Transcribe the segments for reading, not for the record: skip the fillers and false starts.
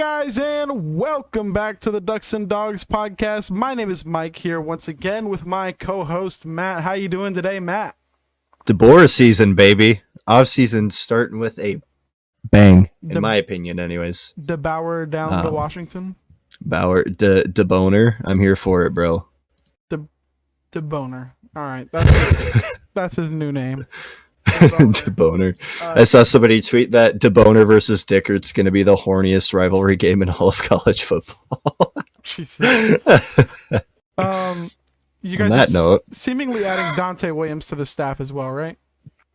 guys, and welcome back to the Ducks and Dogs podcast. My name is Mike here once again with my co-host Matt. How you doing today, Matt? DeBoer season, baby. Off season starting with a bang, in my opinion, anyways. DeBauer down to Washington. DeBoner. I'm here for it, bro. DeBoner. All right, that's his new name. DeBoner. I saw somebody tweet that DeBoner versus Dickert's going to be the horniest rivalry game in all of college football. Jesus. You guys On that note, seemingly adding Dante Williams to the staff as well, right?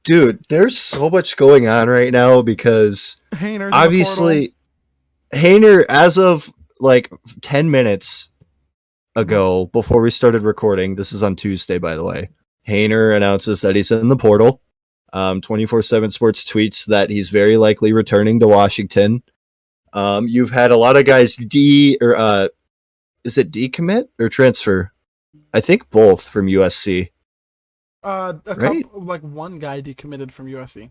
Dude, there's so much going on right now because Hayner's obviously Hayner, as of like 10 minutes ago, before we started recording, this is on Tuesday, by the way, Hayner announces that he's in the portal. 24/7 Sports tweets that he's very likely returning to Washington. You've had a lot of guys is it decommit or transfer? I think both from USC. Right? Like one guy decommitted from USC.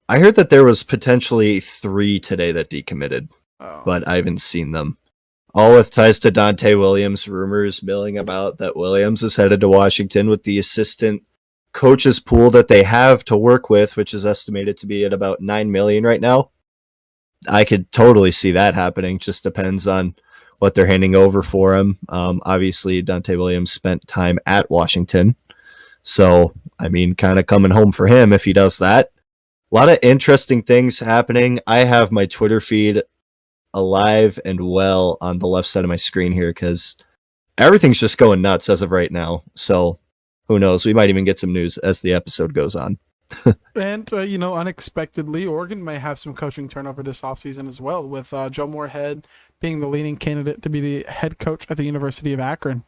I heard that there was potentially 3 today that decommitted, Oh. but I haven't seen them. All with ties to Dante Williams. Rumors milling about that Williams is headed to Washington with the assistant coaches pool that they have to work with, which is estimated to be at about $9 million right now. I could totally see that happening. Just depends on what they're handing over for him. Obviously, Dante Williams spent time at Washington. So, I mean, kind of coming home for him if he does that. A lot of interesting things happening. I have my Twitter feed alive and well on the left side of my screen here because everything's just going nuts as of right now. So, who knows? We might even get some news as the episode goes on. And, unexpectedly, Oregon may have some coaching turnover this offseason as well, with Joe Moorhead being the leading candidate to be the head coach at the University of Akron,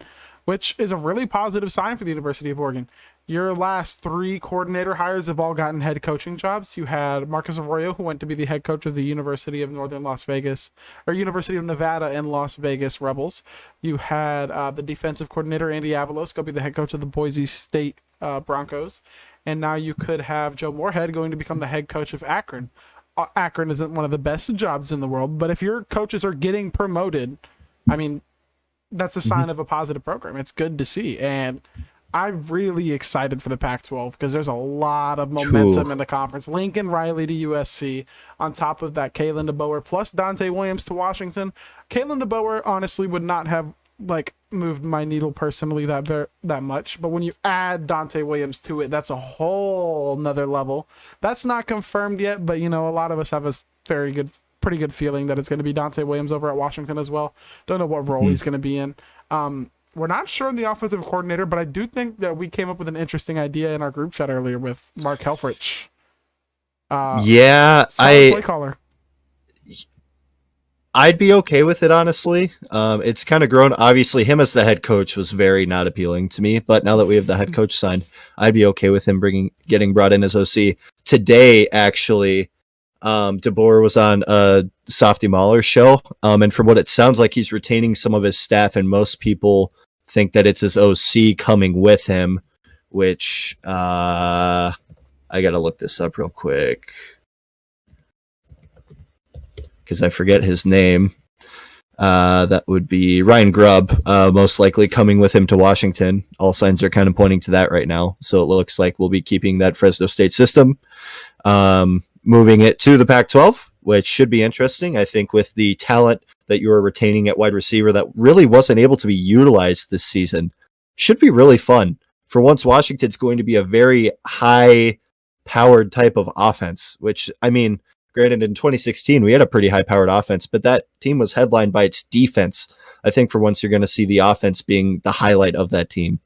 which is a really positive sign for the University of Oregon. Your last 3 coordinator hires have all gotten head coaching jobs. You had Marcus Arroyo, who went to be the head coach of the University of University of Nevada and Las Vegas Rebels. You had the defensive coordinator, Andy Avalos, go be the head coach of the Boise State Broncos. And now you could have Joe Moorhead going to become the head coach of Akron. Akron isn't one of the best jobs in the world, but if your coaches are getting promoted, I mean, that's a sign of a positive program. It's good to see. And I'm really excited for the Pac-12 because there's a lot of momentum in the conference. Lincoln Riley to USC, on top of that, Kalen DeBoer plus Dante Williams to Washington. Kalen DeBoer honestly would not have moved my needle personally that much, but when you add Dante Williams to it, that's a whole nother level. That's not confirmed yet, but a lot of us have a pretty good feeling that it's going to be Dante Williams over at Washington as well. Don't know what role he's going to be in. We're not sure on the offensive coordinator, but I do think that we came up with an interesting idea in our group chat earlier with Mark Helfrich. Play caller. I'd be okay with it, honestly. It's kind of grown. Obviously, him as the head coach was very not appealing to me, but now that we have the head coach signed, I'd be okay with him getting brought in as OC. Today, actually, DeBoer was on a Softy Mahler show, and from what it sounds like, he's retaining some of his staff, and most people think that it's his OC coming with him, which I gotta look this up real quick because I forget his name. That would be Ryan Grubb, most likely coming with him to Washington. All signs are kind of pointing to that right now, so it looks like we'll be keeping that Fresno State system. Moving it to the Pac-12, which should be interesting. I think with the talent that you are retaining at wide receiver that really wasn't able to be utilized this season, should be really fun. For once, Washington's going to be a very high-powered type of offense, which, I mean, granted, in 2016, we had a pretty high-powered offense, but that team was headlined by its defense. I think for once, you're going to see the offense being the highlight of that team.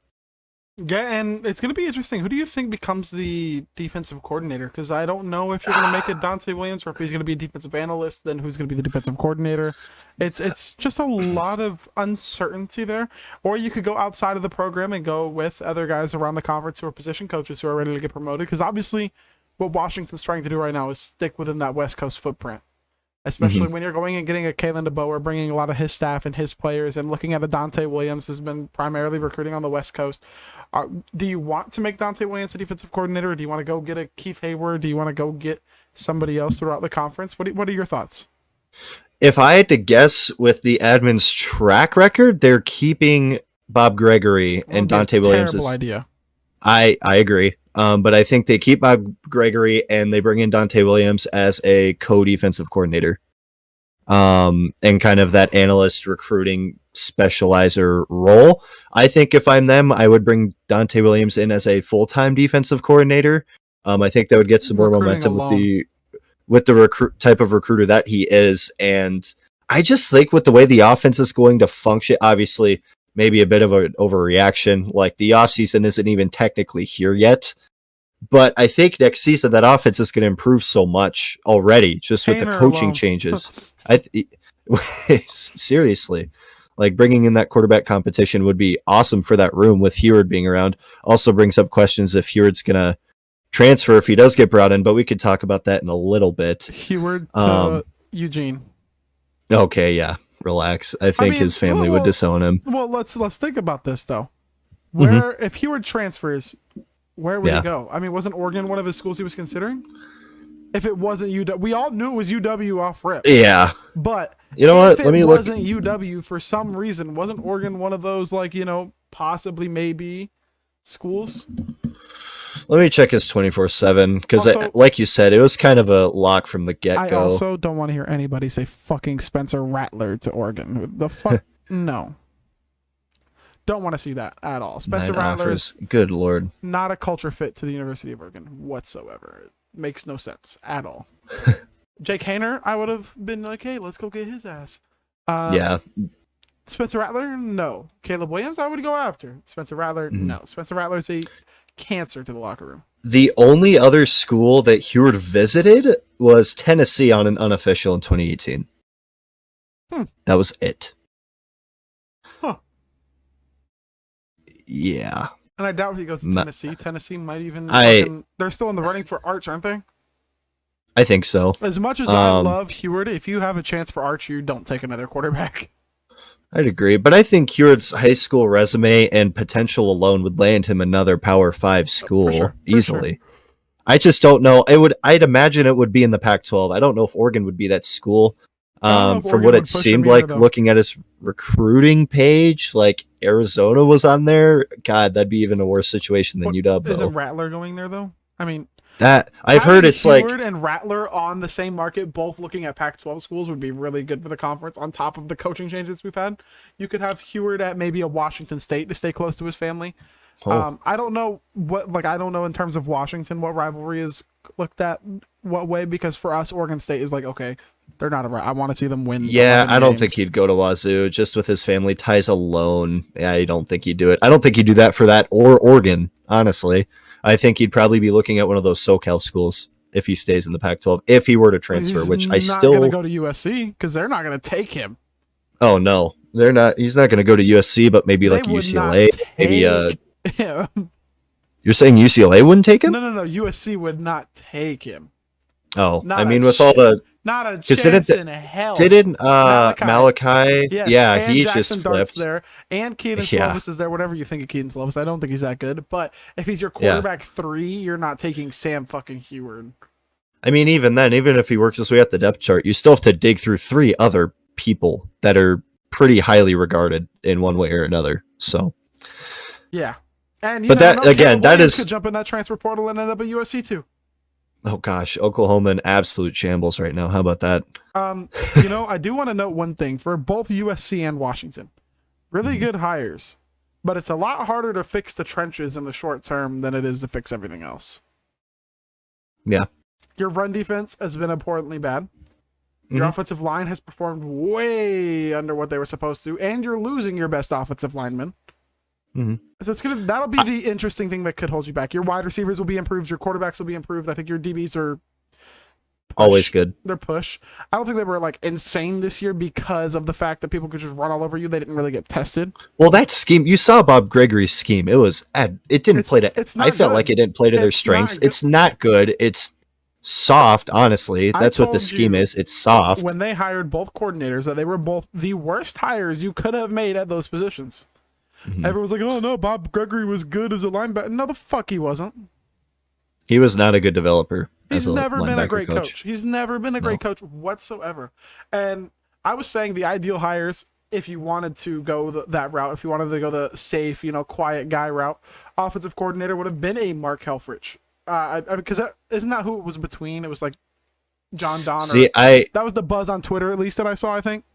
Yeah, and it's going to be interesting. Who do you think becomes the defensive coordinator? Because I don't know if you're going to make it Dante Williams or if he's going to be a defensive analyst, then who's going to be the defensive coordinator. It's just a lot of uncertainty there. Or you could go outside of the program and go with other guys around the conference who are position coaches who are ready to get promoted. Because obviously what Washington's trying to do right now is stick within that West Coast footprint. Especially when you're going and getting a Kalen DeBoer, bringing a lot of his staff and his players, and looking at a Dante Williams who's been primarily recruiting on the West Coast. Do you want to make Dante Williams a defensive coordinator, or do you want to go get a Keith Hayward? Do you want to go get somebody else throughout the conference? What are your thoughts? If I had to guess with the admin's track record, they're keeping Bob Gregory and Dante Williams. Terrible idea. I agree. But I think they keep Bob Gregory and they bring in Dante Williams as a co-defensive coordinator. And kind of that analyst recruiting specializer role. I think if I'm them, I would bring Dante Williams in as a full-time defensive coordinator. I think that would get some more momentum with the type of recruiter that he is. And I just think with the way the offense is going to function, obviously maybe a bit of an overreaction. Like the offseason isn't even technically here yet. But I think next season that offense is going to improve so much already, just with the coaching changes. Seriously, like bringing in that quarterback competition would be awesome for that room with Heward being around. Also brings up questions if Heward's going to transfer if he does get brought in, but we could talk about that in a little bit. Heward to Eugene. Okay, yeah, relax. I think his family would disown him. Well, let's think about this though. Where if Heward transfers, where would he go? I mean, wasn't Oregon one of his schools he was considering? If it wasn't UW, we all knew it was UW off rip. Yeah, but you know what? Let me look. If it wasn't UW for some reason, wasn't Oregon one of those possibly maybe schools? Let me check his 24/7 because, like you said, it was kind of a lock from the get-go. I also don't want to hear anybody say fucking Spencer Rattler to Oregon. The fuck? No. Don't want to see that at all. Spencer Rattler is, good lord, not a culture fit to the University of Oregon whatsoever. It makes no sense at all. Jake Haener, I would have been like, hey, let's go get his ass. Yeah. Spencer Rattler, no. Caleb Williams, I would go after. Spencer Rattler, no. Spencer Rattler is a cancer to the locker room. The only other school that Heward visited was Tennessee on an unofficial in 2018. That was it. Huh. Yeah. And I doubt he goes to Tennessee. Tennessee might even... they're still in the running for Arch, aren't they? I think so. As much as I love Heward, if you have a chance for Arch, you don't take another quarterback. I'd agree, but I think Heward's high school resume and potential alone would land him another Power 5 school easily. Sure. I just don't know. I'd imagine it would be in the Pac-12. I don't know if Oregon would be that school. From what it seemed like, looking at his recruiting page, like Arizona was on there. God, that'd be even a worse situation than UW. Isn't Rattler going there though? I mean, that I've heard it's Heward like and Rattler on the same market, both looking at Pac-12 schools, would be really good for the conference. On top of the coaching changes we've had, you could have Heward at maybe a Washington State to stay close to his family. I don't know I don't know in terms of Washington what rivalry is looked at what way, because for us Oregon State is like, okay, they're not I want to see them win. Yeah, I don't think he'd go to Wazoo just with his family ties alone. Yeah, I don't think he'd do it. I don't think he'd do that for that or Oregon, honestly. I think he'd probably be looking at one of those SoCal schools if he stays in the Pac-12, if he were to transfer, which I still... He's not going to go to USC because they're not going to take him. Oh, no. They're not. He's not going to go to USC, but maybe like UCLA. Maybe You're saying UCLA wouldn't take him? No. USC would not take him. Oh, I mean, with all the... Not a chance in hell. Didn't Malachi? Yes, yeah, he Jackson just flipped. There, and Keaton Slovis is there. Whatever you think of Keaton Slovis, I don't think he's that good. But if he's your quarterback 3, you're not taking Sam fucking Heward. I mean, even then, even if he works his way up the depth chart, you still have to dig through 3 other people that are pretty highly regarded in one way or another. So, yeah, and but that again, that is could jump in that transfer portal and end up at USC too. Oh gosh, Oklahoma in absolute shambles right now. How about that? I do want to note one thing for both USC and Washington. Really good hires, but it's a lot harder to fix the trenches in the short term than it is to fix everything else. Yeah. Your run defense has been abhorrently bad. Your offensive line has performed way under what they were supposed to, and you're losing your best offensive lineman. So that'll be the interesting thing that could hold you back. Your wide receivers will be improved. Your quarterbacks will be improved. I think your DBs are always good. They're push. I don't think they were like insane this year because of the fact that people could just run all over you. They didn't really get tested. Well, that scheme, you saw Bob Gregory's scheme. It didn't play to. I felt like it didn't play to their strengths. It's not good. It's soft, honestly. That's what the scheme is. It's soft. When they hired both coordinators, that they were both the worst hires you could have made at those positions. Everyone's like, oh no, Bob Gregory was good as a linebacker. No, the fuck he wasn't. He was not a good developer. He's never been a great coach. He's never been a great coach whatsoever. And I was saying the ideal hires, if you wanted to go that route, if you wanted to go the safe, quiet guy route, offensive coordinator would have been a Mark Helfrich. Because isn't that who it was between? It was like John Donner. See, I That was the buzz on Twitter, at least that I saw. I think.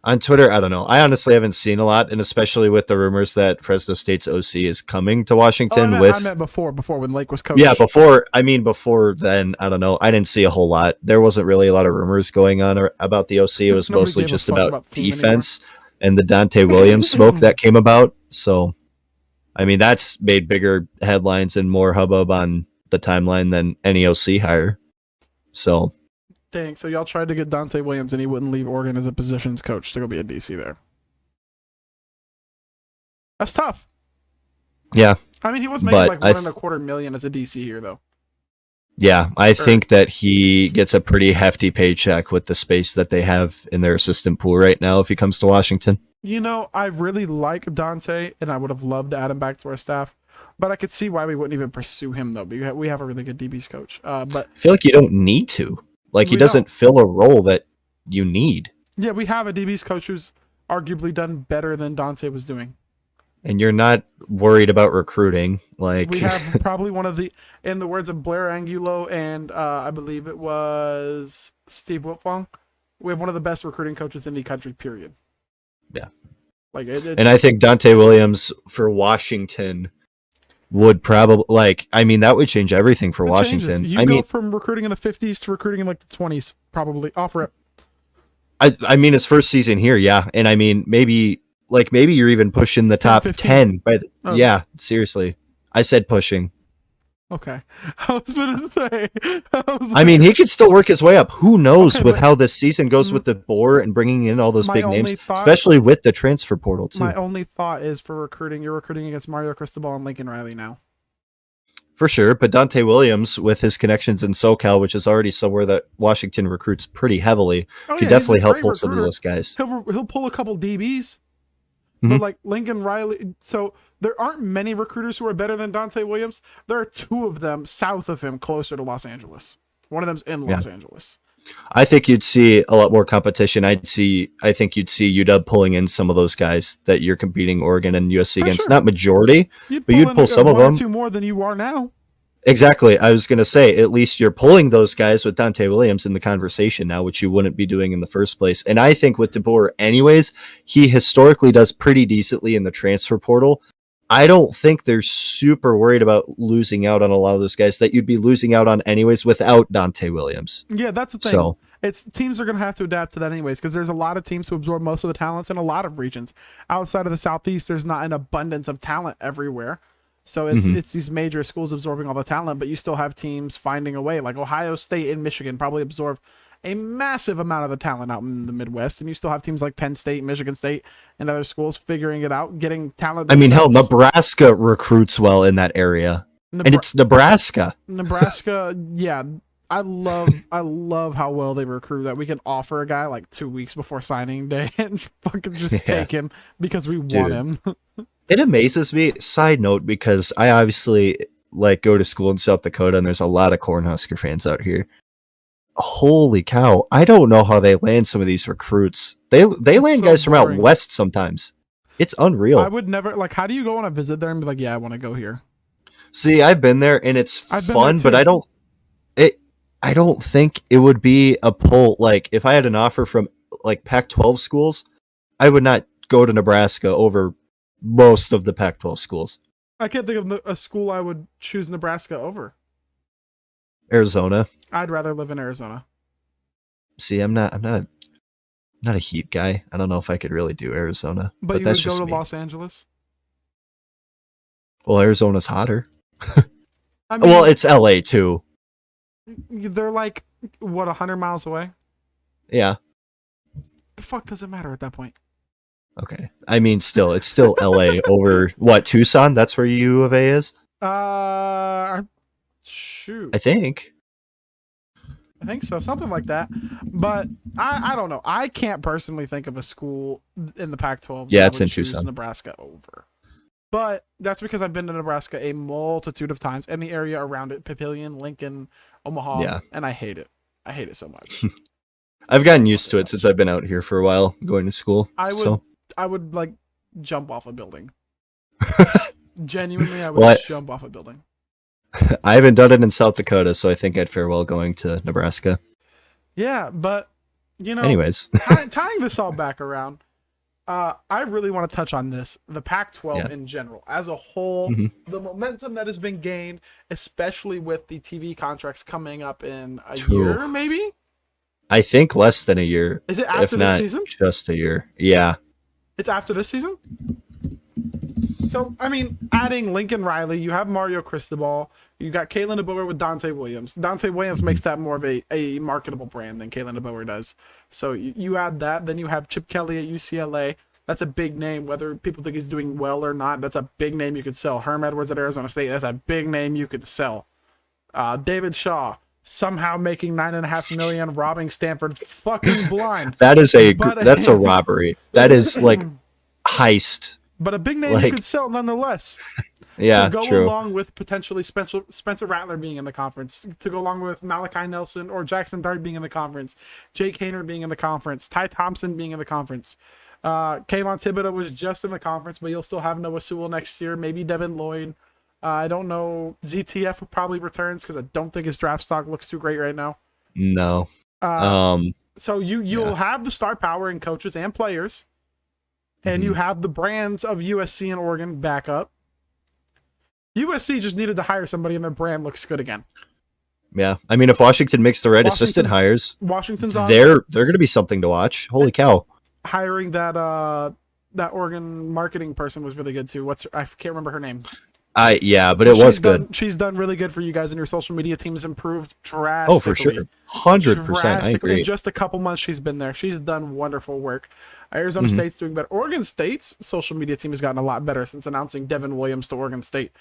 on Twitter, I don't know. I honestly haven't seen a lot, and especially with the rumors that Fresno State's OC is coming to Oh, Washington I meant before when Lake was coach. Yeah, before then, I don't know. I didn't see a whole lot. There wasn't really a lot of rumors going on about the OC. It was Nobody mostly gave a just fuck about the team defense and the Dante Williams smoke that came about. So, I mean, that's made bigger headlines and more hubbub on the timeline than any OC hire. So, Dang, so y'all tried to get Dante Williams and he wouldn't leave Oregon as a positions coach to go be a DC there. That's tough. yeah. I mean, he was making But like $1.25 million as a DC here, though. Yeah, I Sure. think that he gets a pretty hefty paycheck with the space that they have in their assistant pool right now if he comes to Washington. I really like Dante, and I would have loved to add him back to our staff. But I could see why we wouldn't even pursue him, though. We have a really good DBs coach. But I feel like you don't need to. Like, he We doesn't don't. fill a role that you need. yeah, we have a DBs coach who's arguably done better than Dante was doing. And you're not worried about recruiting. Like, We have probably one of the, in the words of Blair Angulo and I believe it was Steve Wiltfong, we have one of the best recruiting coaches in the country, period. Yeah. Like and I think Dante Williams for Washington would probably, like, I mean, that would change everything for it Washington. changes. You I go mean, from recruiting in the 50s to recruiting in like the 20s, probably. Off rip. I mean, his first season here, yeah. And I mean, maybe you're even pushing the top 15. 10. By the, Oh. Yeah, seriously. I said pushing. Okay. I was going to say. I mean, he could still work his way up. Who knows Okay, with but- how this season goes with the board and bringing in all those My big only names, thought- especially with the transfer portal, too. my only thought is for recruiting, you're recruiting against Mario Cristobal and Lincoln Riley now. For sure, but Dante Williams, with his connections in SoCal, which is already somewhere that Washington recruits pretty heavily, Oh, could yeah, definitely he's a help great pull some of recruiter. those guys. He'll pull a couple DBs. Mhm. But like Lincoln Riley, so there aren't many recruiters who are better than Dante Williams. There are two of them south of him, closer to Los Angeles. One of them's in Los Angeles. I think you'd see a lot more competition. I think you'd see UW pulling in some of those guys that you're competing Oregon and USC For against. sure. Not majority, You'd but you'd pull some of one or them. two more than you are now. Exactly. I was going to say, at least you're pulling those guys with Dante Williams in the conversation now, which you wouldn't be doing in the first place. And I think with DeBoer, anyways, he historically does pretty decently in the transfer portal. I don't think they're super worried about losing out on a lot of those guys that you'd be losing out on anyways without Dante Williams. Yeah, that's the thing. So, It's teams are going to have to adapt to that anyways, because there's a lot of teams who absorb most of the talents in a lot of regions. Outside of the Southeast, there's not an abundance of talent everywhere. So it's these major schools absorbing all the talent, but you still have teams finding a way. Like Ohio State and Michigan probably absorb a massive amount of the talent out in the Midwest, and you still have teams like Penn State, Michigan State, and other schools figuring it out, getting talent. I mean, hell, themselves. Nebraska recruits well in that area. And it's Nebraska. Nebraska, yeah. I love how well they recruit that we can offer a guy like 2 weeks before signing day and fucking just take him because we want him. It amazes me. Side note, because I obviously go to school in South Dakota, and there's a lot of Cornhusker fans out here. Holy cow! I don't know how they land some of these recruits. They land so guys from out boring. west sometimes. It's unreal. I would never how do you go on a visit there and be like, yeah, I want to go here? See, I've been there, and it's I've been fun, there but too. I don't think it would be a pull. Like, if I had an offer from Pac-12 schools, I would not go to Nebraska over most of the Pac-12 schools. I can't think of a school I would choose Nebraska over. Arizona. I'd rather live in Arizona. See, I'm not a Heat guy. I don't know if I could really do Arizona, But you that's would just go to me. Los Angeles? Well, Arizona's hotter. I mean, Well, it's LA too. they're like, what, 100 miles away? Yeah. The fuck does it matter at that point? Okay. I mean, it's still LA over what, Tucson? That's where U of A is? Shoot. I think. I think so, something like that. But I don't know. I can't personally think of a school in the Pac-12 Yeah, that I it's would in choose Tucson. Nebraska over. But that's because I've been to Nebraska a multitude of times, and the area around it, Papillion, Lincoln, Omaha, Yeah. and I hate it. I hate it so much. I've gotten So used to it since I've been out here for a while, going to school. I would So, I would like jump off a building. Genuinely, I would well, jump off a building. I haven't done it in South Dakota, so I think I'd fare well going to Nebraska. Yeah, but Anyways, tying this all back around, I really want to touch on this. The Pac-12 yeah. in general, as a whole, Mhm. the momentum that has been gained, especially with the TV contracts coming up in a True. year, maybe? I think less than a year, Is it if after this not season? just a year. Yeah. It's after this season? So, I mean, adding Lincoln Riley, you have Mario Cristobal, you got Kalen DeBoer with Dante Williams. Dante Williams makes that more of a marketable brand than Kalen DeBoer does. So you add that, then you have Chip Kelly at UCLA. That's a big name, whether people think he's doing well or not. That's a big name you could sell. Herm Edwards at Arizona State, that's a big name you could sell. David Shaw, somehow making $9.5 million, robbing Stanford fucking blind. That's a robbery. That is like heist. But a big name you could sell nonetheless. Yeah, to go true. along with potentially Spencer Rattler being in the conference, to go along with Malachi Nelson or Jackson Dart being in the conference, Jake Hayner being in the conference, Ty Thompson being in the conference. Kayvon Thibodeau was just in the conference, but you'll still have Noah Sewell next year, maybe Devin Lloyd. I don't know. ZTF probably returns because I don't think his draft stock looks too great right now. No. So you'll have the star power in coaches and players, and you have the brands of USC and Oregon back up. USC just needed to hire somebody, and their brand looks good again. Yeah, I mean, if Washington makes the right assistant hires, Washington's on. They're going to be something to watch. Holy cow! Hiring that Oregon marketing person was really good too. I can't remember her name. Yeah, but it was good. She's done really good for you guys, and your social media team has improved drastically. Oh, for sure, 100%. I agree. In just a couple months, she's been there. She's done wonderful work. Arizona State's doing better. Oregon State's social media team has gotten a lot better since announcing Devin Williams to Oregon State.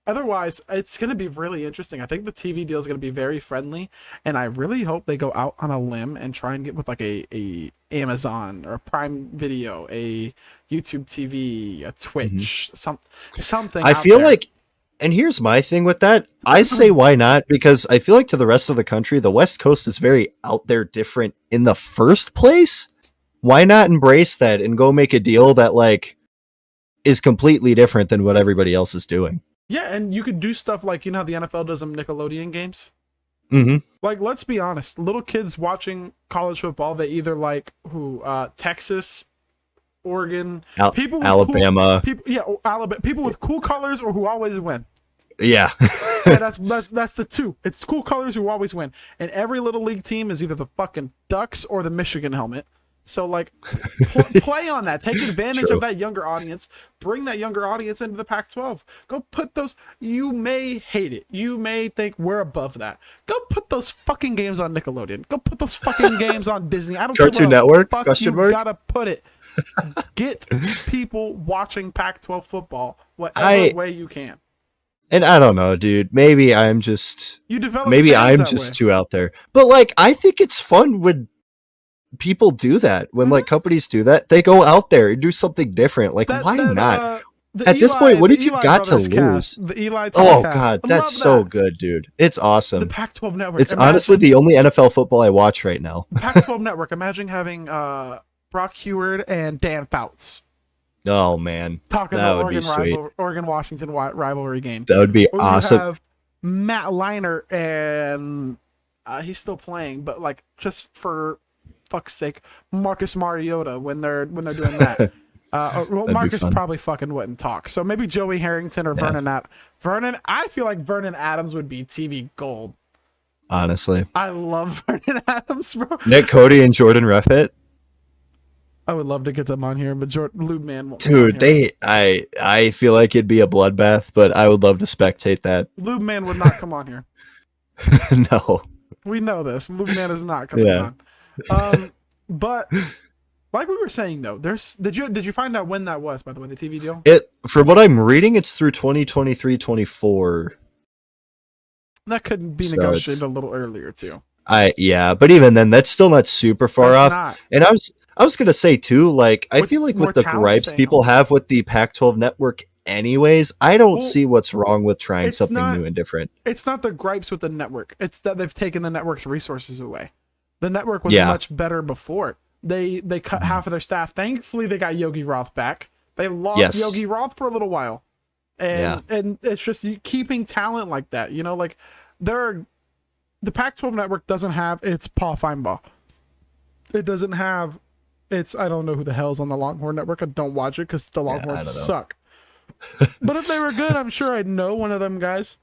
Otherwise, it's going to be really interesting. I think the TV deal is going to be very friendly, and I really hope they go out on a limb and try and get with like a Amazon or a Prime Video, a YouTube TV, a Twitch, something. I feel like, and here's my thing with that. I say why not, because I feel like to the rest of the country, the West Coast is very out there different in the first place. Why not embrace that and go make a deal that like is completely different than what everybody else is doing? Yeah, and you could do stuff like, how the NFL does them Nickelodeon games? Mm-hmm. Like, let's be honest. Little kids watching college football, they either like Texas, Oregon, people with Alabama. Alabama. People with cool colors or who always win. Yeah. Yeah, that's the two. It's cool colors who always win. And every little league team is either the fucking Ducks or the Michigan helmet. So, like, play on that. Take advantage of that younger audience. Bring that younger audience into the Pac-12. Go put those... You may hate it. You may think we're above that. Go put those fucking games on Nickelodeon. Go put those fucking games on Disney. I don't care Cartoon where the Network? fuck Question you mark? gotta put it. Get people watching Pac-12 football whatever way you can. And I don't know, dude. Maybe I'm just... Maybe I'm just too out there. But, like, I think it's fun when people do that. When like companies do that, they go out there and do something different. Like, why not? At this point, what have you got to lose? The Eli oh god, that's so good, dude. It's awesome. The Pac-12 network. It's honestly the only NFL football I watch right now. Pac-12 network. Imagine having Brock Heward and Dan Fouts. Oh man, talking about Oregon Washington rivalry game. That would be awesome. Have Matt Leinart, and he's still playing, but like just for fuck's sake, Marcus Mariota when they're doing that. Marcus probably fucking wouldn't talk. So maybe Joey Harrington or Vernon. I feel like Vernon Adams would be TV gold. Honestly, I love Vernon Adams, bro. Nick Cody and Jordan Reffett. I would love to get them on here, but Lube Man won't. Dude, I feel like it'd be a bloodbath, but I would love to spectate that. Lube Man would not come on here. No, we know this. Lube Man is not coming on. But like we were saying though, did you find out when that was, by the way, the TV deal? From what I'm reading, it's through 2023-24. That could be negotiated a little earlier too. But even then, that's still not super far off. Not. And I was gonna say too, like I feel like with the gripes people have with the Pac-12 network anyways, I don't see what's wrong with trying something new and different. It's not the gripes with the network. It's that they've taken the network's resources away. The network was Yeah. much better before. They cut half of their staff. Thankfully, they got Yogi Roth back. They lost Yes. Yogi Roth for a little while, Yeah. and it's just keeping talent like that. You know, like the Pac-12 network doesn't have its Paul Feinbaugh. It doesn't have its, I don't know who the hell's on the Longhorn network. I don't watch it because the Longhorns suck. But if they were good, I'm sure I'd know one of them guys.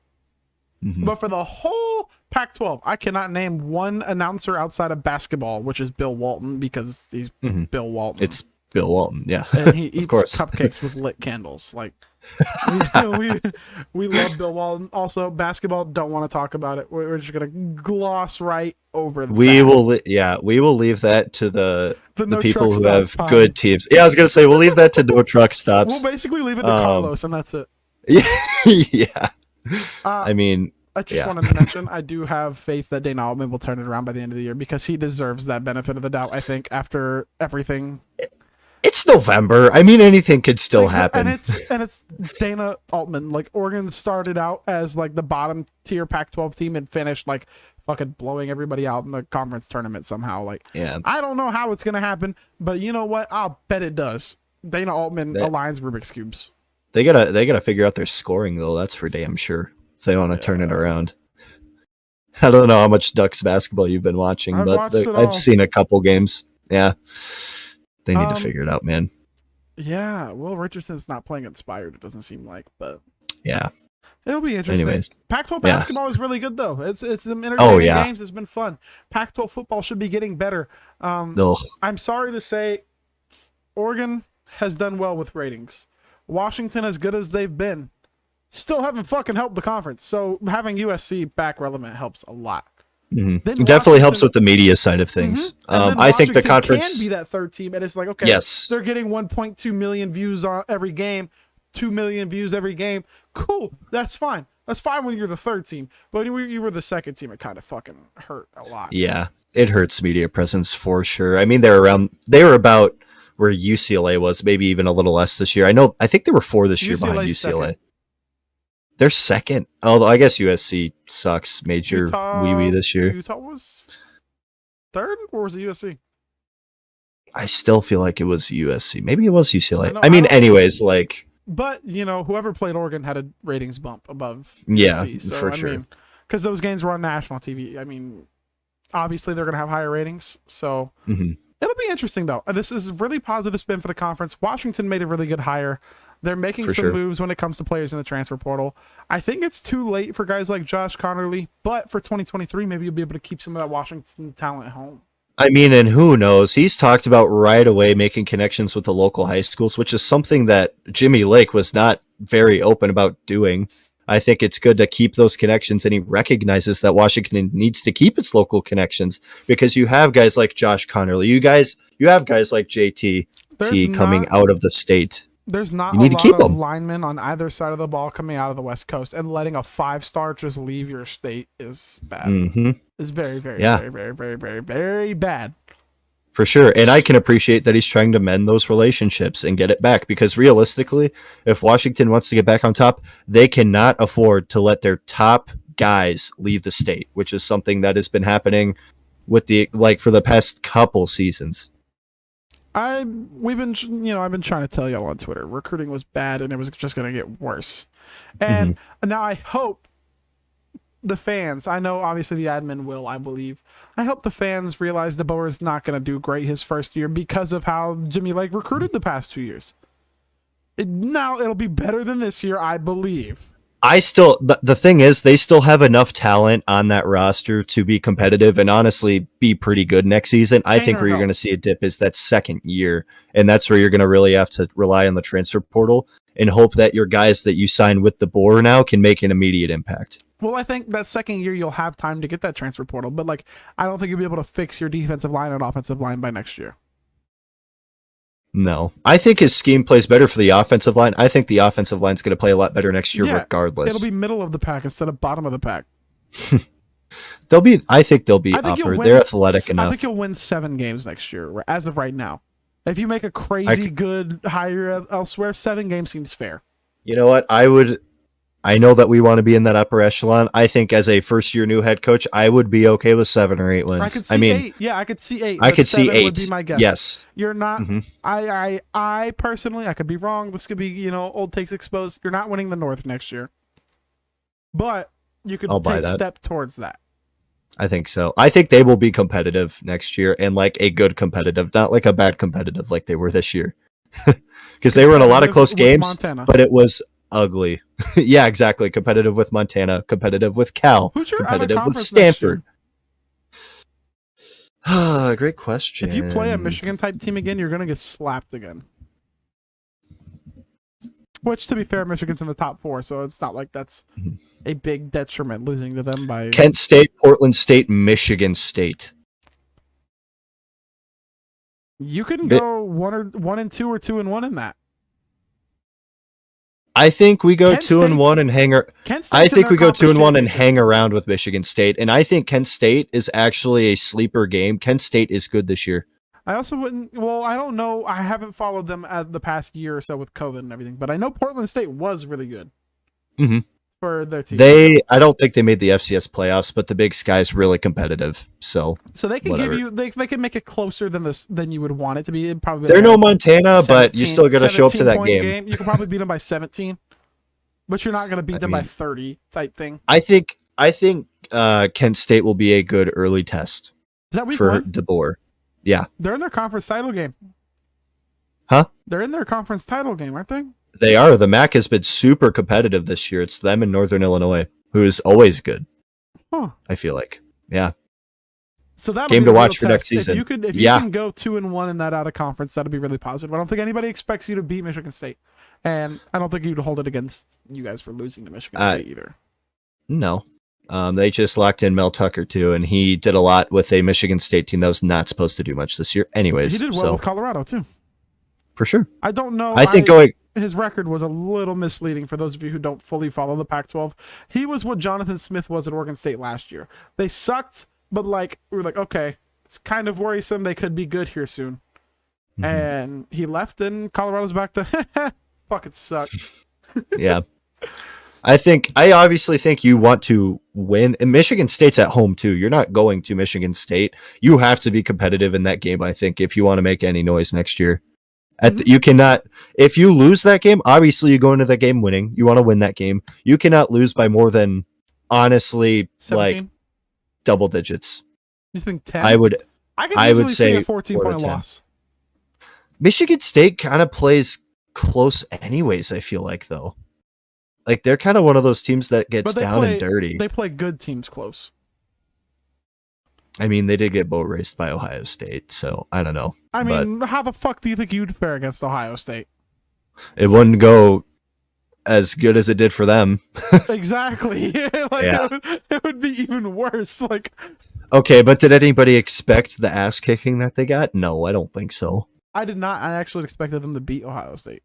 Mhm. But for the whole Pac-12, I cannot name one announcer outside of basketball, which is Bill Walton, because he's Bill Walton. It's Bill Walton, yeah. And he eats course. cupcakes with lit candles. Like, we love Bill Walton. Also, basketball, don't want to talk about it. We're just going to gloss right over that. We will leave that to the No people Truck who have Stops pod. good teams. Yeah, I was going to say, we'll leave that to No Truck Stops. We'll basically leave it to Carlos, and that's it. Yeah. I mean, I just wanted to mention, I do have faith that Dana Altman will turn it around by the end of the year, because he deserves that benefit of the doubt, I think, after everything. It's November. I mean, anything could still happen. And it's Dana Altman. Like, Oregon started out as like the bottom tier Pac-12 team and finished like fucking blowing everybody out in the conference tournament somehow. Like, I don't know how it's gonna happen, but you know what? I'll bet it does. Dana Altman aligns Rubik's cubes. They gotta figure out their scoring though. That's for damn sure. If they want to turn it around. I don't know how much Ducks basketball you've been watching, but I've seen a couple games. Yeah. They need to figure it out, man. Yeah, Will Richardson's not playing Inspired, it doesn't seem like, but yeah, it'll be interesting. Anyways, Pac-12 basketball is really good though. It's some entertaining games. It's been fun. Pac-12 football should be getting better. I'm sorry to say, Oregon has done well with ratings. Washington, as good as they've been, still haven't fucking helped the conference. So having USC back relevant helps a lot. It definitely helps with the media side of things. I think the conference can be that third team, and it's like, okay, yes, they're getting 1.2 million views on every game, 2 million views every game. Cool, that's fine. That's fine when you're the third team, but when you were the second team, it kind of fucking hurt a lot. Yeah, it hurts media presence for sure. I mean, they were about where UCLA was, maybe even a little less this year. I think they were 4 this year behind UCLA. Second. They're second. Although I guess USC sucks major wee this year. Utah was third, or was it USC? I still feel like it was USC. Maybe it was UCLA. I mean, anyways, like. But whoever played Oregon had a ratings bump above. Yeah, USC, so, for sure. Because those games were on national TV. I mean, obviously they're going to have higher ratings. So it'll be interesting though. This is really positive spin for the conference. Washington made a really good hire. They're making some moves when it comes to players in the transfer portal. I think it's too late for guys like Josh Connerly, but for 2023, maybe you'll be able to keep some of that Washington talent home. I mean, and who knows? He's talked about right away making connections with the local high schools, which is something that Jimmy Lake was not very open about doing. I think it's good to keep those connections, and he recognizes that Washington needs to keep its local connections because you have guys like Josh Connerly. You have guys like JT coming out of the state. There's not a lot of linemen on either side of the ball coming out of the West Coast, and letting a 5-star just leave your state is bad. It's very, very, very, very, very, very, very bad. For sure. And I can appreciate that he's trying to mend those relationships and get it back, because realistically, if Washington wants to get back on top, they cannot afford to let their top guys leave the state, which is something that has been happening with for the past couple seasons. I've been trying to tell y'all on Twitter, recruiting was bad and it was just going to get worse. And now I hope the fans, I know obviously the admin will, I believe, I hope the fans realize DeBoer's not going to do great his first year because of how Jimmy Lake recruited the past 2 years. Now it'll be better than this year, I believe. The thing is, they still have enough talent on that roster to be competitive and honestly be pretty good next season. I think where you're going to see a dip is that second year, and that's where you're going to really have to rely on the transfer portal and hope that your guys that you sign with DeBoer now can make an immediate impact. Well, I think that second year you'll have time to get that transfer portal, but I don't think you'll be able to fix your defensive line and offensive line by next year. No. I think his scheme plays better for the offensive line. I think the offensive line's going to play a lot better next year regardless. It'll be middle of the pack instead of bottom of the pack. I think they'll be upper. They're athletic enough. I think you'll win 7 games next year, as of right now. If you make a crazy good hire elsewhere, 7 games seems fair. You know what? I would I know that we want to be in that upper echelon. I think as a first year new head coach, I would be okay with 7 or 8 I wins. could see I mean, 8. Yeah, I could see 8. I But could see 7 would be 8. my guess. Yes. You're not. Hmm. I personally, I could be wrong. This could be old takes exposed. You're not winning the North next year, but you could I'll buy take a that. step towards that. I think so. I think they will be competitive next year and like a good competitive, not like a bad competitive like they were this year. Because they were in a lot of close With games, Montana. but it was ugly. Yeah, exactly. Competitive with Montana, competitive with Cal, Who's your out of competitive with conference next year? Stanford. Great question. If you play a Michigan type team again, you're gonna get slapped again. Which, to be fair, Michigan's in the top 4, so it's not like that's a big detriment losing to them by Kent State, Portland State, Michigan State. You can go 1-2 or 2-1 in that. I think we go Kent 2-1 and hang. I think we go 2-1 and hang around with Michigan State, and I think Kent State is actually a sleeper game. Kent State is good this year. I also wouldn't. Well, I don't know. I haven't followed them the past year or so with COVID and everything, but I know Portland State was really good for their team. I don't think they made the FCS playoffs, but the Big Sky's really competitive. So they can give you. They can make it closer than you would want it to be. It'd probably they're no Montana, but you still got to show up to that game. You can probably beat them by 17, but you're not going to beat them by 30 type thing. I think Kent State will be a good early test. Is that week for 1? DeBoer? Yeah, they're in their conference title game. Huh? They're in their conference title game, aren't they? They are. The MAC has been super competitive this year. It's them in Northern Illinois, who is always good. Huh. I feel like. Yeah. So that game to watch for next season. If you can go 2-1 in that out of conference, that'd be really positive. I don't think anybody expects you to beat Michigan State, and I don't think you'd hold it against you guys for losing to Michigan State either. No. They just locked in Mel Tucker too, and he did a lot with a Michigan State team that was not supposed to do much this year. Anyways, he did well with Colorado too. For sure. I don't know. I think his record was a little misleading for those of you who don't fully follow the Pac-12. He was what Jonathan Smith was at Oregon State last year. They sucked, but we were like, okay, it's kind of worrisome. They could be good here soon. Mm-hmm. And he left, and Colorado's back to fucking suck. Yeah. I obviously think you want to win, and Michigan State's at home too. You're not going to Michigan State. You have to be competitive in that game, I think, if you want to make any noise next year. You cannot, if you lose that game, obviously you go into that game winning. You want to win that game. You cannot lose by more than, honestly, 17? double digits. You think 10? I would say a 14-point loss. Michigan State kind of plays close anyways, I feel like, though. Like, they're kind of one of those teams that gets down and dirty. They play good teams close. I mean, they did get boat raced by Ohio State, so I don't know. I mean, how the fuck do you think you'd fare against Ohio State? It wouldn't go as good as it did for them. Exactly. It would be even worse. Okay, but did anybody expect the ass kicking that they got? No, I don't think so. I did not. I actually expected them to beat Ohio State.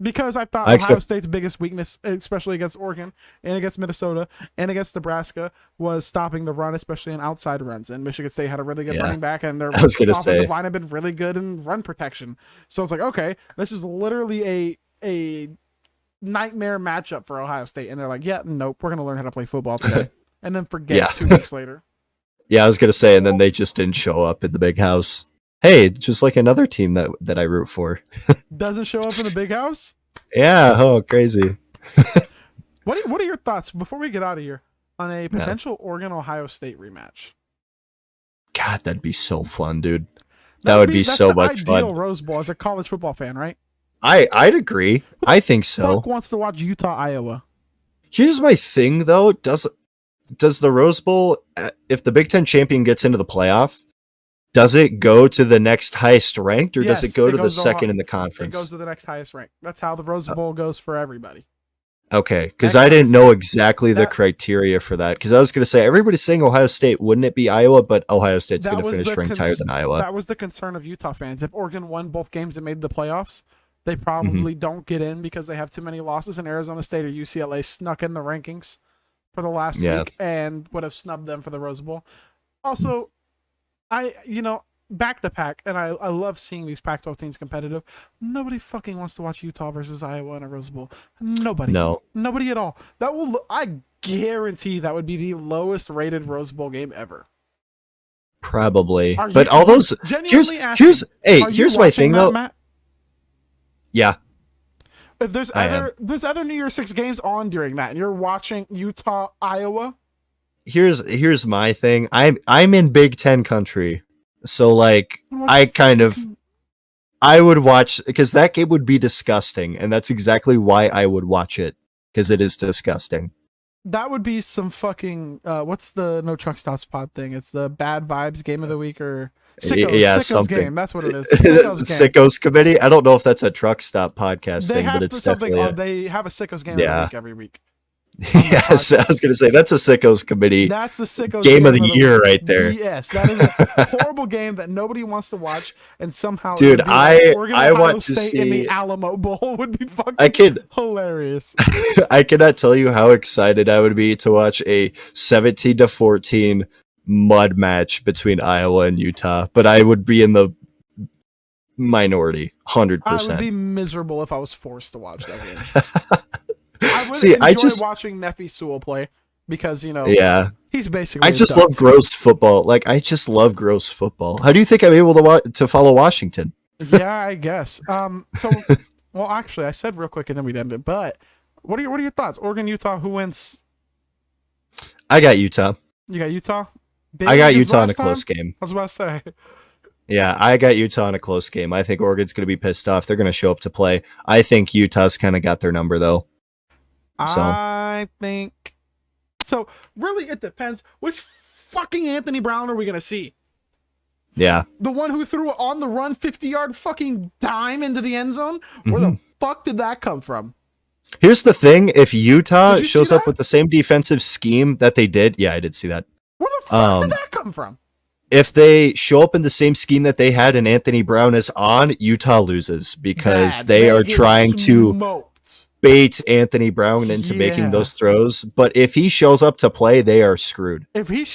Because I thought Ohio State's biggest weakness, especially against Oregon and against Minnesota and against Nebraska, was stopping the run, especially in outside runs. And Michigan State had a really good running back, and their offensive line had been really good in run protection. So I was like, okay, this is literally a nightmare matchup for Ohio State. And they're like, yeah, nope, we're going to learn how to play football today. And then forget 2 weeks later. Yeah, I was going to say, and then they just didn't show up in the big house. Hey, just like another team that I root for. Doesn't show up in the big house? Yeah, oh, crazy. What are your thoughts, before we get out of here, on a potential Oregon-Ohio State rematch? God, that'd be so fun, dude. That would be so much fun. Ideal Rose Bowl as a college football fan, right? I'd agree. I think so. Fuck wants to watch Utah, Iowa. Here's my thing, though. Does the Rose Bowl, if the Big Ten champion gets into the playoff, does it go to the next highest ranked, or does it go to the second in the conference? It goes to the next highest ranked. That's how the Rose Bowl goes for everybody. Okay, because I didn't know exactly the criteria for that. Because I was going to say, everybody's saying Ohio State. Wouldn't it be Iowa? But Ohio State's going to finish ranked higher than Iowa. That was the concern of Utah fans. If Oregon won both games and made the playoffs, they probably don't get in because they have too many losses, and Arizona State or UCLA snuck in the rankings for the last week and would have snubbed them for the Rose Bowl. Also, back to pack, and I love seeing these Pac-12 teams competitive. Nobody fucking wants to watch Utah versus Iowa in a Rose Bowl. Nobody. No, Nobody at all. I guarantee that would be the lowest rated Rose Bowl game ever. probably. Are But you all those genuinely asking? here's my thing though. Matt? Yeah, If there's other New Year's Six games on during that, and you're watching Utah Iowa. here's my thing. I'm in Big Ten country, so like I would watch because that game would be disgusting, and that's exactly why I would watch it because it is disgusting. That would be some fucking what's the No Truck Stops Pod thing? It's the Bad Vibes Game of the Week or Sickos something. Game. That's what it is. Sickos Committee. I don't know if that's a truck stop podcast thing, but it's definitely they have a Sickos Game of the Week every week. Yes, I was going to say that's a Sickos Committee. That's the Sickos game of the year right there. Yes, that is a horrible game that nobody wants to watch, and somehow, dude, I want to see in the Alamo Bowl would be fucking hilarious. I cannot tell you how excited I would be to watch a 17-14 mud match between Iowa and Utah, but I would be in the minority, 100%. I would be miserable if I was forced to watch that game. I would enjoy watching Nefi Sewell play because, he's basically I just love gross football. Like, I just love gross football. How do you think I'm able to follow Washington? Yeah, I guess. Well, actually, I said real quick and then we'd end it, but what are your thoughts? Oregon, Utah, who wins? I got Utah. You got Utah? I got Utah in a close game. I was about to say. Yeah, I got Utah in a close game. I think Oregon's going to be pissed off. They're going to show up to play. I think Utah's kind of got their number, though. I think so. Really, it depends. Which fucking Anthony Brown are we gonna see? Yeah, the one who threw on the run 50-yard fucking dime into the end zone. Where the fuck did that come from? Here's the thing: if Utah shows up with the same defensive scheme that they did, yeah, I did see that. Where the fuck did that come from? If they show up in the same scheme that they had and Anthony Brown is on, Utah loses because they are trying to bait Anthony Brown into making those throws. But if he shows up to play, they are screwed. If he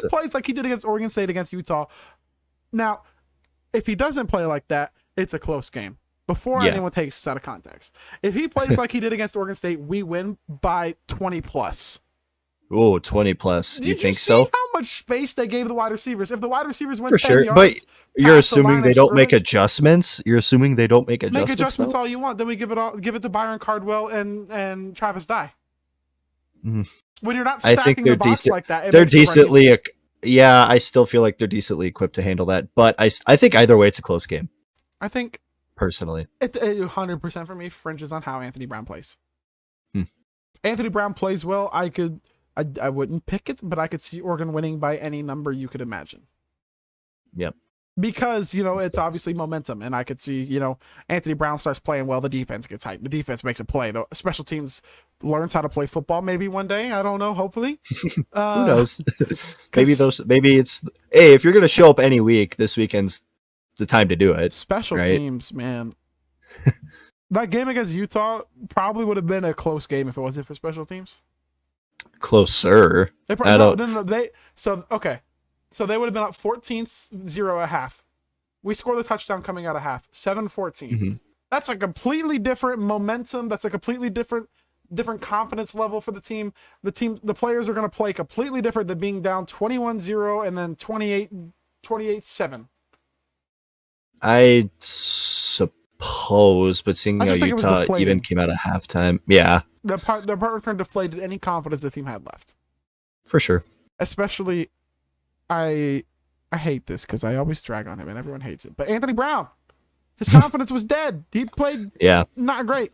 plays like he did against Oregon State against Utah, now if he doesn't play like that, it's a close game. Before anyone takes this out of context, if he plays like he did against Oregon State, we win by 20 plus. Oh, 20 plus. Do you think so? How much space they gave the wide receivers? If the wide receivers went for 10 yards, but you're assuming they don't make adjustments. You're assuming they don't make adjustments. Make adjustments all you want. Then we give it to Byron Cardwell and Travis Dye. When you're not stacking the box like that, they're decently. Yeah, I still feel like they're decently equipped to handle that. But I think either way, it's a close game. I think personally, it 100% for me fringes on how Anthony Brown plays. Anthony Brown plays well. I wouldn't pick it, but I could see Oregon winning by any number you could imagine. Yep. Because, it's obviously momentum, and I could see, Anthony Brown starts playing well, the defense gets hyped. The defense makes a play. The special teams learns how to play football maybe one day. I don't know, hopefully. Who knows? Maybe it's, hey, if you're going to show up any week, this weekend's the time to do it. Special teams, man. That game against Utah probably would have been a close game if it wasn't for special teams. Closer. So they would have been up 14-0 at half. We scored the touchdown coming out of half, 7-14. That's a completely different momentum. That's a completely different confidence level for the team. The players are going to play completely different than being down 21-0 and then 28-7. I suppose, but seeing how Utah even came out of halftime, yeah. The part return deflated any confidence the team had left. For sure. Especially, I hate this because I always drag on him and everyone hates it. But Anthony Brown, his confidence was dead. He played not great.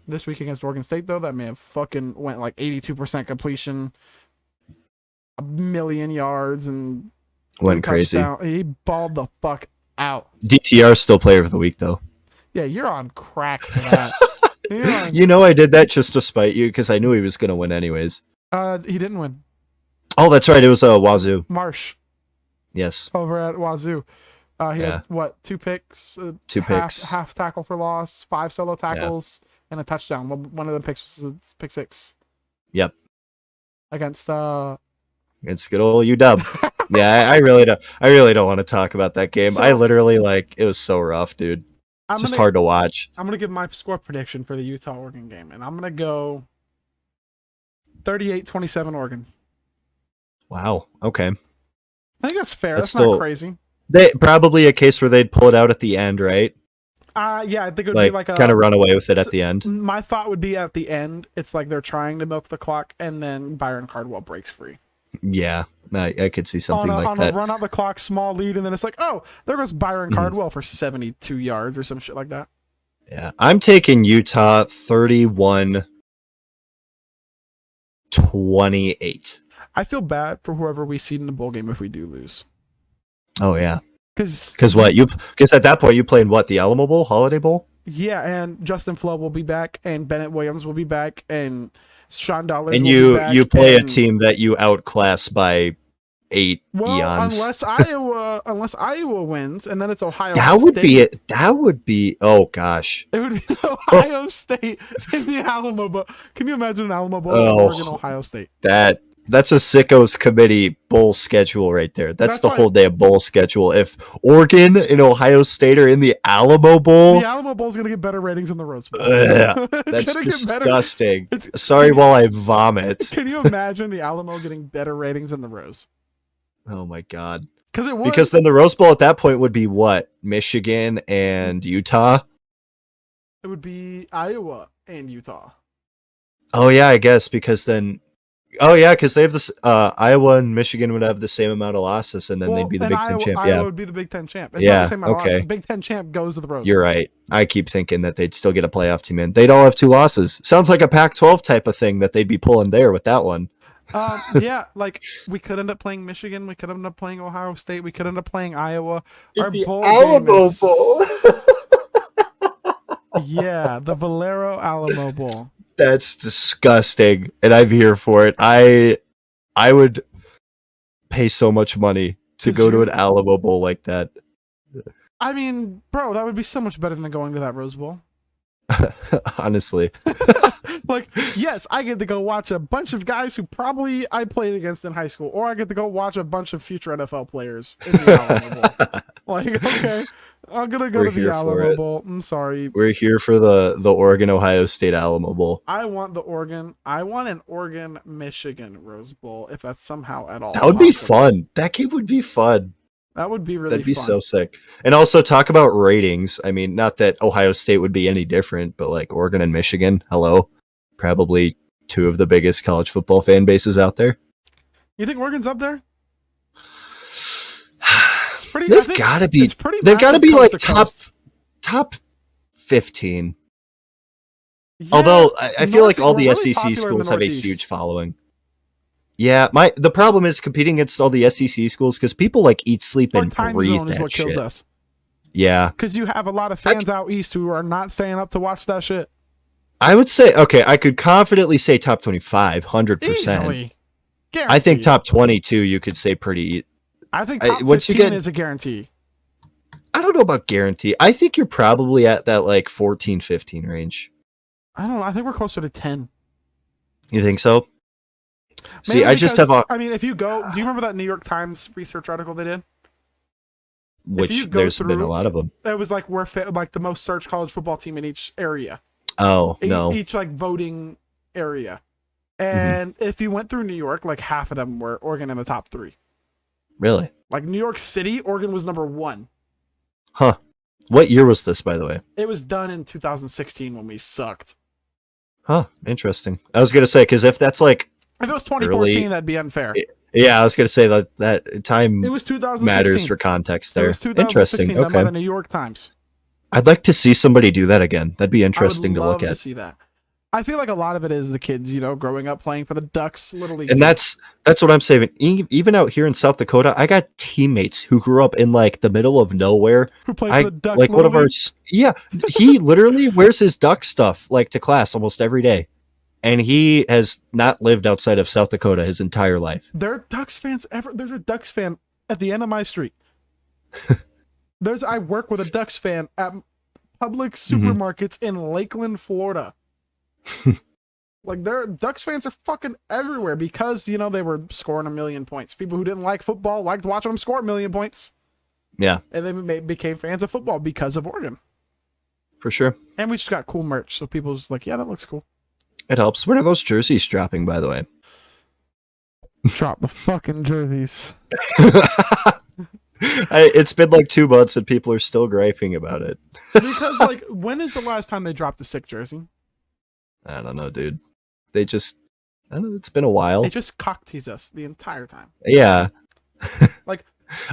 This week against Oregon State, though, that man fucking went like 82% completion, 1,000,000 yards, and went crazy. He balled the fuck out. DTR still player of the week, though. Yeah, you're on crack for that. I did that just to spite you because I knew he was going to win anyways. He didn't win. Oh, that's right. It was Wazoo. Marsh. Yes. Over at Wazoo. He had, 2 picks? 2 picks. Half tackle for loss, 5 solo tackles, and a touchdown. One of them picks was pick 6. Yep. Against good old UW. Yeah, I really don't want to talk about that game. I So literally like it was so rough, dude. I'm Just gonna hard to watch. I'm gonna give my score prediction for the Utah Oregon game, and I'm gonna go 38-27 Oregon. Wow. Okay. I think that's fair. That's That's not still crazy. they probably a case where they'd pull it out at the end, right? Yeah, I think it would be Like like kind a. of run away with it at So the end. my thought would be at the end, it's like they're trying to milk the clock, and then Byron Cardwell breaks free Yeah. I could see something like on a that. run out the clock, small lead, and then it's like, oh, there goes Byron Mhm. Cardwell for 72 yards or some shit like that. Yeah. I'm taking Utah 31-28. I feel bad for whoever we seed in the bowl game if we do lose, Oh yeah. because Because at that point you played what, the Alamo Bowl, Holiday Bowl? yeah, and Justin Flo will be back, and Bennett Williams will be back, and Sean Dollars And will be back. you play a and, team that you outclass by 8 well, eons. unless Iowa wins, and then it's Ohio That State. would be it. That would be, oh gosh. It would be Ohio State in the Alamo Bowl. Can you imagine an Alamo Bowl? Oh. Oregon, Ohio State. That's a sickos committee bowl schedule right there. That's the why- whole damn bowl schedule. If Oregon and Ohio State are in the Alamo Bowl, The Alamo Bowl is going to get better ratings than the Rose Bowl. ugh, It's that's gonna get better. disgusting. It's- Sorry while I vomit. Can you imagine the Alamo getting better ratings than the Rose? Oh my god. Because it would. Because then the Rose Bowl at that point would be what? Michigan and Utah? It would be Iowa and Utah. Oh yeah, I guess because then oh yeah, because they have this Iowa and Michigan would have the same amount of losses and then they'd be the and Big Ten Iowa, champ. Iowa Yeah. would be the Big Ten champ. It's Yeah, not the same amount of okay. losses. The Big Ten champ goes to the Rose Bowl. You're right. I keep thinking that they'd still get a playoff team in. They'd all have 2 losses. Sounds like a Pac-12 type of thing that they'd be pulling there with that one. Yeah, like we could end up playing Michigan. We could end up playing Ohio State. We could end up playing Iowa. Our bowl game is, yeah, the Valero Alamo Bowl. That's disgusting, and I'm here for it. I would pay so much money to Could go to you- an Alamo Bowl like that. I mean, bro, that would be so much better than going to that Rose Bowl. Honestly. Like, yes, I get to go watch a bunch of guys who probably I played against in high school, or I get to go watch a bunch of future NFL players in the Alamo Bowl. Like, okay, I'm gonna go We're to here the for Alamo it. Bowl. I'm sorry. We're here for the Oregon Ohio State Alamo Bowl. I want an Oregon Michigan Rose Bowl if that's somehow at all. That would be possible. fun. That game would be fun. That would be really That'd be fun. so sick. And also talk about ratings. I mean, not that Ohio State would be any different, but like Oregon and Michigan, hello. Probably 2 of the biggest college football fan bases out there. You think Oregon's up there? It's pretty. I They've think got to be. it's pretty They've got to massive be like coast to coast. top 15. Yeah, Although I feel like all we're the really SEC popular in the schools have a Northeast. huge following. Yeah, the problem is competing against all the SEC schools because people like eat, sleep, Our and time breathe zone is that what kills shit. us. Yeah, Because you have a lot of fans out east who are not staying up to watch that shit. I would say okay. I could confidently say top 25, 100%. Easily. I think Guaranteed. top 22 you could say pretty. I think I- top once you 15 get- is a guarantee. I don't know about guarantee. I think you're probably at that like 14, 15 range. I don't know. I think we're closer to 10. You think so? See, Mainly I just because, have a I mean, if you go, do you remember that New York Times research article they did? you which go there's been through- a lot of them. It was like like the most searched college football team in each area. Oh no, Each like voting area. Mm-hmm. And if you went through New York, like half of them were Oregon in the top 3. really? Like New York City, Oregon was number 1. Huh? What year was this, by the way? It was done in 2016 when we sucked. Huh? Interesting. I was gonna say because if that's like, If it was 2014, Early- that'd be unfair. yeah, I was gonna say that time It was 2016. matters for context It there. was 2016 Interesting. done by Okay, the New York Times. I'd like to see somebody do that again. That'd be interesting I would to love look at. see that. I feel like a lot of it is the kids, growing up playing for the Ducks Little League. And team. that's what I'm saying. Even out here in South Dakota, I got teammates who grew up in like the middle of nowhere. who played I for the Ducks like one Little of our League. yeah. He literally wears his duck stuff like to class almost every day, and he has not lived outside of South Dakota his entire life. There are Ducks fans There's a Ducks fan at the end of my street. I work with a Ducks fan at Publix Mm-hmm. supermarkets in Lakeland, Florida. Like, Ducks fans are fucking everywhere because, they were scoring a million points. People who didn't like football liked watching them score a million points. Yeah. And they became fans of football because of Oregon. For sure. And we just got cool merch. So people just like, yeah, that looks cool. It helps. When are those jerseys dropping, by the way? Drop the fucking jerseys. It's been like 2 months and people are still griping about it. Because, like, when is the last time they dropped a sick jersey? I don't know, dude. I don't know, it's been a while. They just cock tease us the entire time. Yeah. Like,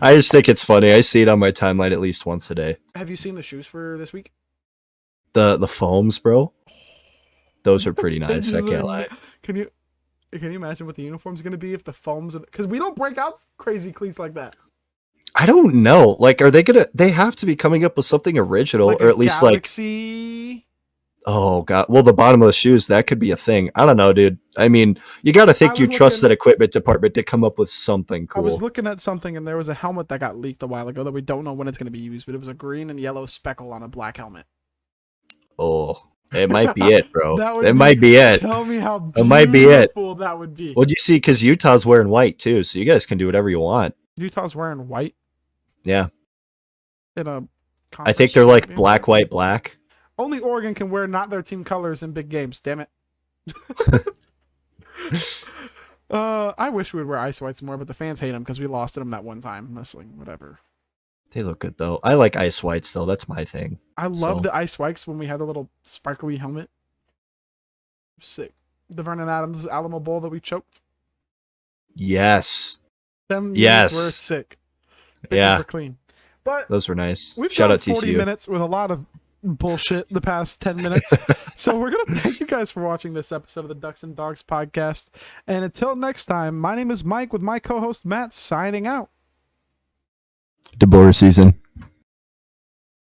I just think it's funny. I see it on my timeline at least once a day. have you seen the shoes for this week? The foams, bro. Those are pretty nice. I can't lie. Can you imagine what the uniform's going to be if the foams? Because we don't break out crazy cleats like that. I don't know. Like, are they have to be coming up with something original, Like or at least Galaxy... oh god. Well, the bottom of the shoes, that could be a thing. I don't know, dude. I mean, you got to think you trust that equipment department to come up with something cool. I was looking at something, and there was a helmet that got leaked a while ago that we don't know when it's going to be used, but it was a green and yellow speckle on a black helmet. Oh, it might be it, bro. It might be it. Tell me how beautiful it might be it. that would be. Well, you see, because Utah's wearing white too, so you guys can do whatever you want. Utah's wearing white. Yeah. In a I think they're like black, white, black. Only Oregon can wear not their team colors in big games. Damn it. I wish we would wear ice whites more, but the fans hate them because we lost them that one time. That's like, whatever. They look good though. I like ice whites though. That's my thing. I love the ice whites when we had the little sparkly helmet. Sick. The Vernon Adams Alamo Bowl that we choked. Yes. Them yes. Were sick. Yeah. Were clean. But those were nice. We've Shout done out 40 TCU. minutes with a lot of bullshit the past 10 minutes. So we're going to thank you guys for watching this episode of the Ducks and Dawgs podcast. And until next time, my name is Mike with my co-host Matt signing out. DeBoer season.